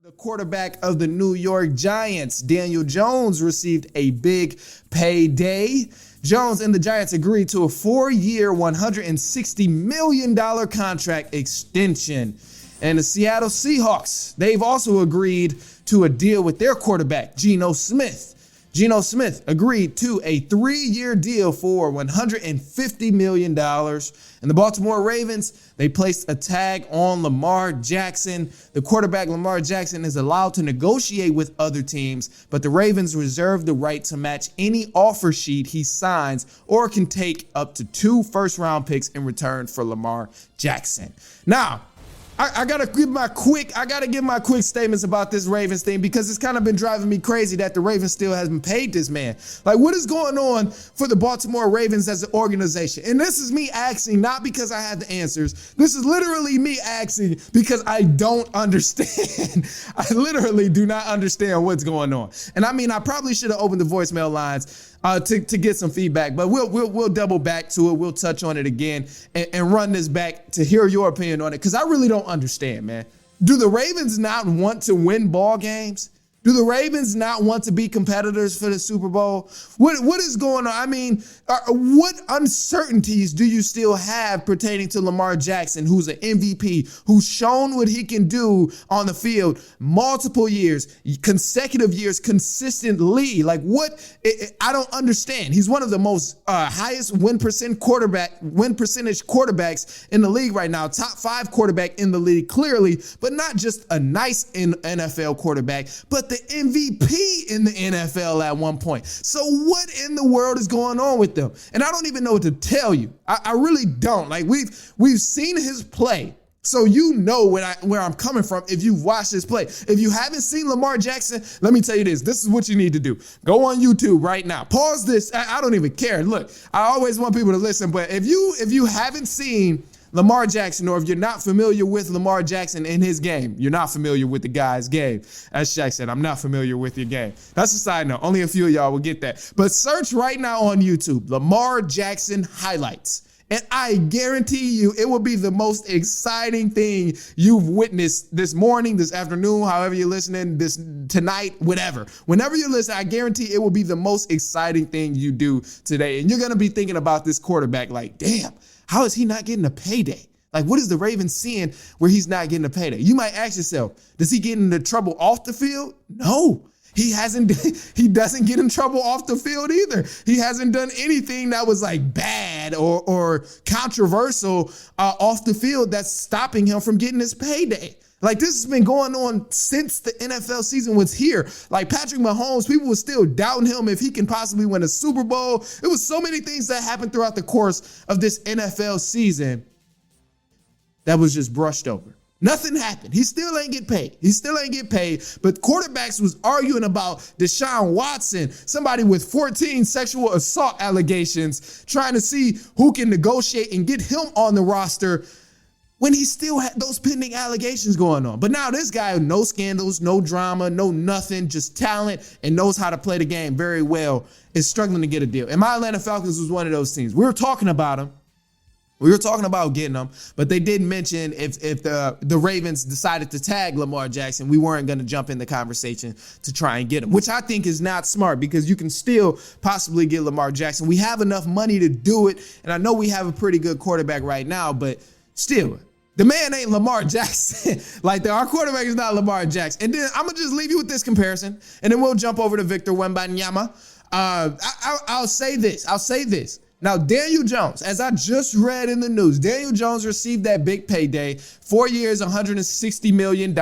The quarterback of the New York Giants, Daniel Jones, received a big payday. Jones and the Giants agreed to a 4-year, $160 million contract extension. And the Seattle Seahawks, they've also agreed to a deal with their quarterback, Geno Smith. Geno Smith agreed to a 3-year deal for $150 million. And the Baltimore Ravens, they placed a tag on Lamar Jackson. The quarterback, Lamar Jackson, is allowed to negotiate with other teams, but the Ravens reserve the right to match any offer sheet he signs or can take up to 2 first-round picks in return for Lamar Jackson. Now, I gotta give my quick statements about this Ravens thing, because it's kind of been driving me crazy that the Ravens still hasn't paid this man. Like, what is going on for the Baltimore Ravens as an organization? And this is me asking, not because I have the answers. This is literally me asking because I don't understand. I literally do not understand what's going on. And I mean, I probably should have opened the voicemail lines to get some feedback, but we'll double back to it. We'll touch on it again and run this back to hear your opinion on it, because I really don't understand, man. Do the Ravens not want to win ball games? Do the Ravens not want to be competitors for the Super Bowl? What is going on? I mean, what uncertainties do you still have pertaining to Lamar Jackson, who's an MVP, who's shown what he can do on the field multiple years, consecutive years, consistently? Like, what? I don't understand. He's one of the most highest win percentage quarterbacks in the league right now. Top 5 quarterback in the league, clearly, but not just a nice NFL quarterback, but the MVP in the NFL at one point. So what in the world is going on with them? And I don't even know what to tell you. I really don't. Like, we've seen his play, so you know where I'm coming from if you've watched his play. If you haven't seen Lamar Jackson, let me tell you this. This is what you need to do. Go on YouTube right now. Pause this. I don't even care. Look, I always want people to listen, but if you haven't seen Lamar Jackson, or if you're not familiar with Lamar Jackson in his game, you're not familiar with the guy's game. As Shaq said, I'm not familiar with your game. That's a side note. Only a few of y'all will get that. But search right now on YouTube, Lamar Jackson highlights. And I guarantee you it will be the most exciting thing you've witnessed this morning, this afternoon, however you're listening, this tonight, whatever. Whenever you listen, I guarantee it will be the most exciting thing you do today. And you're going to be thinking about this quarterback like, damn, how is he not getting a payday? Like, what is the Ravens seeing where he's not getting a payday? You might ask yourself, does he get into trouble off the field? No, he hasn't. He doesn't get in trouble off the field either. He hasn't done anything that was like bad or controversial off the field that's stopping him from getting his payday. Like, this has been going on since the NFL season was here. Like, Patrick Mahomes, people were still doubting him if he can possibly win a Super Bowl. It was so many things that happened throughout the course of this NFL season that was just brushed over. Nothing happened. He still ain't get paid. But quarterbacks was arguing about Deshaun Watson, somebody with 14 sexual assault allegations, trying to see who can negotiate and get him on the roster when he still had those pending allegations going on. But now this guy, no scandals, no drama, no nothing, just talent and knows how to play the game very well, is struggling to get a deal. And my Atlanta Falcons was one of those teams. We were talking about him. We were talking about getting him, but they did mention if the Ravens decided to tag Lamar Jackson, we weren't going to jump in the conversation to try and get him, which I think is not smart, because you can still possibly get Lamar Jackson. We have enough money to do it, and I know we have a pretty good quarterback right now, but still, the man ain't Lamar Jackson. Our quarterback is not Lamar Jackson. And then I'm going to just leave you with this comparison, and then we'll jump over to Victor Wembanyama. I'll say this. Now, Daniel Jones, as I just read in the news, Daniel Jones received that big payday, 4 years, $160 million,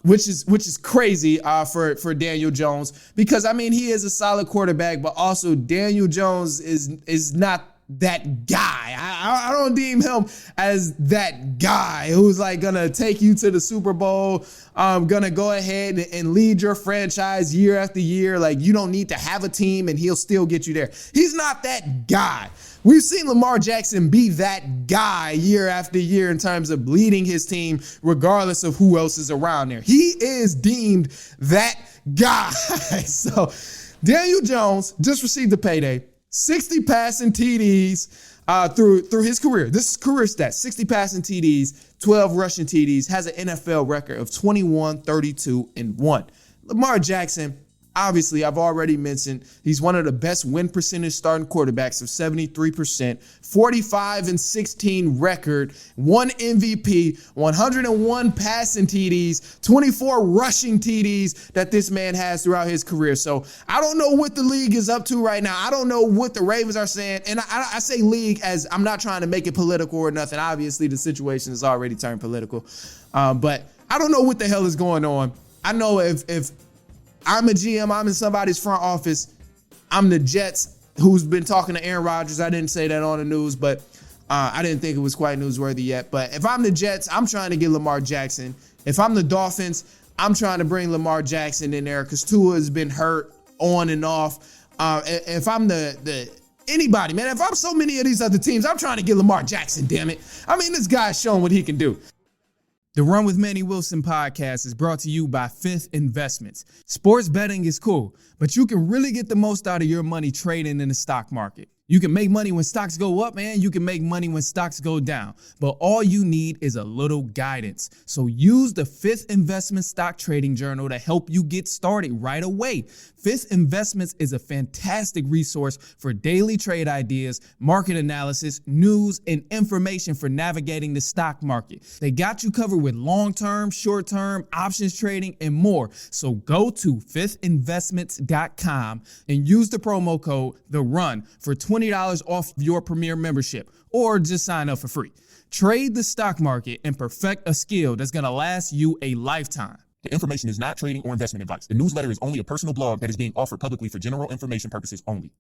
which is crazy for Daniel Jones, because, I mean, he is a solid quarterback, but also Daniel Jones is not that guy. I don't deem him as that guy who's like gonna take you to the Super Bowl, gonna go ahead and lead your franchise year after year. Like, you don't need to have a team and he'll still get you there. He's not that guy. We've seen Lamar Jackson be that guy year after year in terms of leading his team, regardless of who else is around there. He is deemed that guy. So Daniel Jones just received the payday. 60 passing TDs, through his career. This is career stats: 60 passing TDs, 12 rushing TDs, has an NFL record of 21, 32, and 1. Lamar Jackson, obviously, I've already mentioned he's one of the best win percentage starting quarterbacks of 73%, 45-16 record, 1 MVP, 101 passing TDs, 24 rushing TDs that this man has throughout his career. So I don't know what the league is up to right now. I don't know what the Ravens are saying. And I say league as I'm not trying to make it political or nothing. Obviously, the situation has already turned political. But I don't know what the hell is going on. I know if I'm a GM, I'm in somebody's front office, I'm the Jets who's been talking to Aaron Rodgers. I didn't say that on the news, but I didn't think it was quite newsworthy yet. But if I'm the Jets, I'm trying to get Lamar Jackson. If I'm the Dolphins, I'm trying to bring Lamar Jackson in there because Tua has been hurt on and off. If I'm the anybody, man, if I'm so many of these other teams, I'm trying to get Lamar Jackson, damn it. I mean, this guy's showing what he can do. The Run with Manny Wilson podcast is brought to you by Fifth Investments. Sports betting is cool, but you can really get the most out of your money trading in the stock market. You can make money when stocks go up, man. You can make money when stocks go down. But all you need is a little guidance. So use the Fifth Investment Stock Trading Journal to help you get started right away. Fifth Investments is a fantastic resource for daily trade ideas, market analysis, news, and information for navigating the stock market. They got you covered with long-term, short-term, options trading, and more. So go to fiftinvestments.com and use the promo code THERUN for $20 off your premier membership, or just sign up for free. Trade the stock market and perfect a skill that's going to last you a lifetime. The information is not trading or investment advice. The newsletter is only a personal blog that is being offered publicly for general information purposes only.